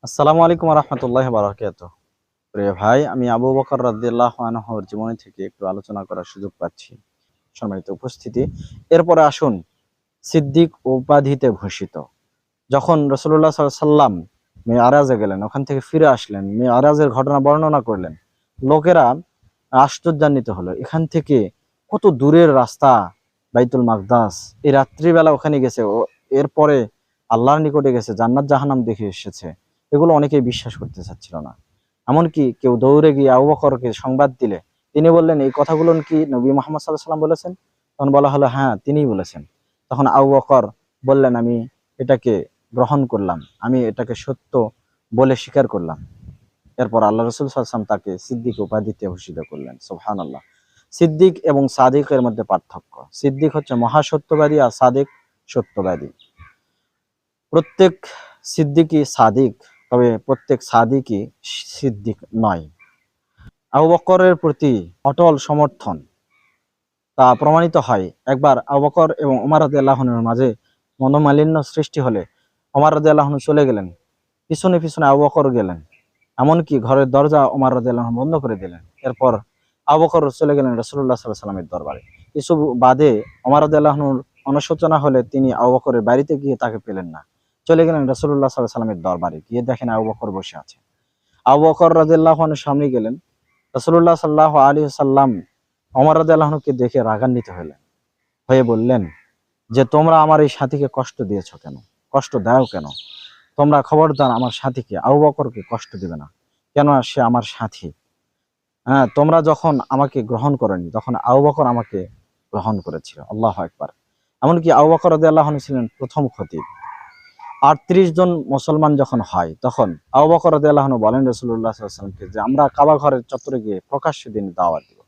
আসসালামু আলাইকুম রহমতুল্লাহ বারাকাতুহু। প্রিয় ভাই, আমি আবু বকর রাদিয়াল্লাহু আনহুর জীবনী থেকে একটু আলোচনা করার সুযোগ পাচ্ছি। সম্মানিত উপস্থিতি, এরপরে আসুন সিদ্দিক উপাধিতে ভূষিত। যখন রাসূলুল্লাহ সাল্লাল্লাহু আলাইহি সাল্লাম মিরাজে গেলেন, ওখান থেকে ফিরে আসলেন, মিরাজের ঘটনা বর্ণনা করলেন, লোকেরা আশ্চর্যান্বিত হলো। এখান থেকে কত দূরের রাস্তা বাইতুল মাকদাস, এই রাত্রিবেলা ওখানে গেছে, ও এরপরে আল্লাহর নিকটে গেছে, জান্নাত জাহান্নাম দেখে এসেছে। এগুলো অনেকেই বিশ্বাস করতে চাচ্ছিল না। এমনকি কেউ দৌড়ে গিয়ে আবু বকরকে সংবাদ দিলে তিনি বললেন, এই কথাগুলো কি নবী মুহাম্মদ সাল্লাল্লাহু আলাইহি সাল্লাম বলেছেন? তখন বলা হলো, হ্যাঁ, তিনিই বলেছেন। তখন আবু বকর বললেন, আমি এটাকে গ্রহণ করলাম, আমি এটাকে সত্য বলে স্বীকার করলাম। এরপর আল্লাহ রাসূল সাল্লাল্লাহু আলাইহি ওয়াসাল্লাম তাকে সিদ্দিক উপাধিতে ভূষিত করলেন। সুবহানাল্লাহ। সিদ্দিক এবং সাদিকের মধ্যে পার্থক্য: সিদ্দিক হচ্ছে মহাসত্যবাদী, আর সাদিক সত্যবাদী। প্রত্যেক সিদ্দিকই সাদিক, তবে প্রত্যেক সাদিকই সিদ্দিক নয়। আবু বকরের প্রতি অটল সমর্থন তা প্রমাণিত হয়। একবার আবু বকর এবং ওমর রাদিয়াল্লাহু আনহুর মাঝে মনোমালিন্য সৃষ্টি হলে ওমর রাদিয়াল্লাহু আনহু চলে গেলেন, পিছনে পিছনে আবু বকর গেলেন। এমনকি ঘরের দরজা ওমর রাদিয়াল্লাহু আনহু বন্ধ করে দিলেন। এরপর আবু বকর চলে গেলেন রাসূলুল্লাহ সাল্লাল্লাহু আলাইহি ওয়াসাল্লামের দরবারে। কিছু বাদে ওমর রাদিয়াল্লাহু আনহুর অনুশোচনা হলে তিনি আবু বকরের বাড়িতে গিয়ে তাকে পেলেন না। চলে গেলেন রাসূলুল্লাহ সাল্লাল্লাহু আলাইহি ওয়াসাল্লামের দরবারে, গিয়ে দেখেন আবু বকর বসে আছে। আবু বকর রাদিয়াল্লাহু আনহু সামনে গেলেন। রাসূলুল্লাহ সাল্লাল্লাহু আলাইহি ওয়াসাল্লাম ওমর রাদিয়াল্লাহু আনহুকে দেখে রাগান্বিত হয়ে বললেন যে, তোমরা আমার এই সাথীকে কষ্ট দিয়েছো কেন? কষ্ট দাও কেন? তোমরা খবরদার আমার সাথীকে, আবু বকরকে কষ্ট দিবে না। কেন? সে আমার সাথী। হ্যাঁ, তোমরা যখন আমাকে গ্রহণ করনি, তখন আবু বকর আমাকে গ্রহণ করেছিল। আল্লাহু আকবার। এমনকি আবু বকর রাদিয়াল্লাহু আনহু ছিলেন প্রথম খতিব। ৩৮ জন মুসলমান যখন হয়, তখন আবু বকর রাদিয়াল্লাহু আনহু বলেন রাসূলুল্লাহ সাল্লাল্লাহু আলাইহি ওয়াসাল্লামকে যে, আমরা কাবা ঘরের চত্বরে গিয়ে প্রকাশ্যে দিনের দাওয়াত দিব।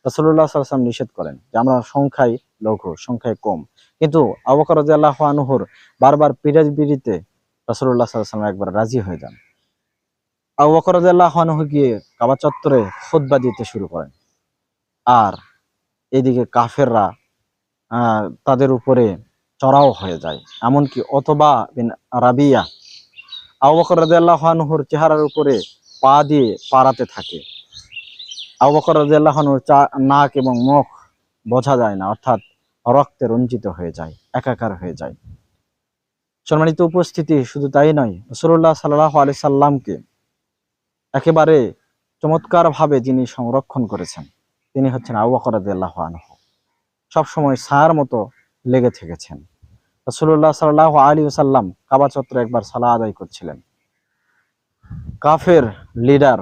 রাসূলুল্লাহ সাল্লাল্লাহু আলাইহি ওয়াসাল্লাম নিষেধ করেন যে, আমরা সংখ্যায় লঘু, সংখ্যায় কম। কিন্তু আবু বকর রাদিয়াল্লাহু আনহুর বারবার পীড়াপিড়িতে রাসূলুল্লাহ সাল্লাল্লাহু আলাইহি ওয়াসাল্লাম একবার রাজি হয়ে যান। আবু বকর রাদিয়াল্লাহু আনহু গিয়ে কাবা চত্বরে খুতবা দিতে শুরু করেন। আর এদিকে কাফেররা তাদের উপরে চড়াও হয়ে যায়। এমনকি উতবা বিন রাবিয়া আবু বকর রাদিয়াল্লাহু আনহুর চেহারার উপরে পা দিয়ে পাড়াতে থাকে। আবু বকর রাদিয়াল্লাহু আনহুর নাক এবং মুখ বোঝা যায় না, অর্থাৎ রক্তে রঞ্জিত হয়ে যায়, একাকার হয়ে যায়। সম্মানিত উপস্থিতি, শুধু তাই নয়, রাসূলুল্লাহ সাল্লাল্লাহু আলাইহি সাল্লামকে একেবারে চমৎকার ভাবে যিনি সংরক্ষণ করেছেন, তিনি হচ্ছেন আবু বকর রাদিয়াল্লাহু আনহু। সবসময় ছায়ার মতো লেগে থেকেছেন। রাসূলুল্লাহ সাল্লাল্লাহু আলাইহি ওয়াসাল্লাম কাবা চত্বরে একবার সালাত আদায় করছিলেন। কাফের লিডার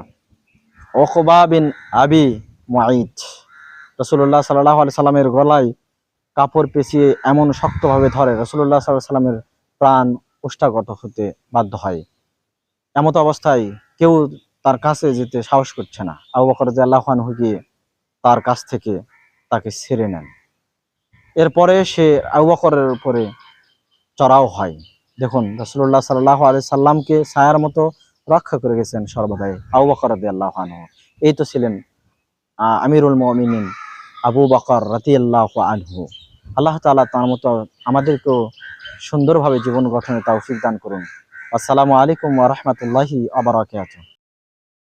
উকবা বিন আবি মুআইত রাসূলুল্লাহ সাল্লাল্লাহু আলাইহি সাল্লামের গলায় কাপড় পেঁচিয়ে এমন শক্তভাবে ধরে, রাসূলুল্লাহ সাল্লাল্লাহু আলাইহি সাল্লামের প্রাণ ওষ্ঠাগত হতে বাধ্য হয়। এমত অবস্থায় কেউ তার কাছে যেতে সাহস করছে না। আবু বকর রাদিয়াল্লাহু আনহু গিয়ে তার কাছ থেকে তাকে ছেড়ে নেন। এরপরে সে আবু বকরের উপরে চড়াও হয়। দেখুন, রাসূলুল্লাহ সাল্লাল্লাহু আলাইহি সাল্লামকে ছায়ার মতো রক্ষা করে গেছেন সর্বদাই আবু বকর রাদিয়াল্লাহু আনহু। এই তো ছিলেন আমিরুল মুমিনিন আবু বকর রাদিয়াল্লাহু আনহু। আল্লাহ তাআলা তার মতো আমাদেরকেও সুন্দরভাবে জীবন গঠনে তৌফিক দান করুন। আসসালামু আলাইকুম ওয়া রাহমাতুল্লাহি ওয়া বারাকাতুহু।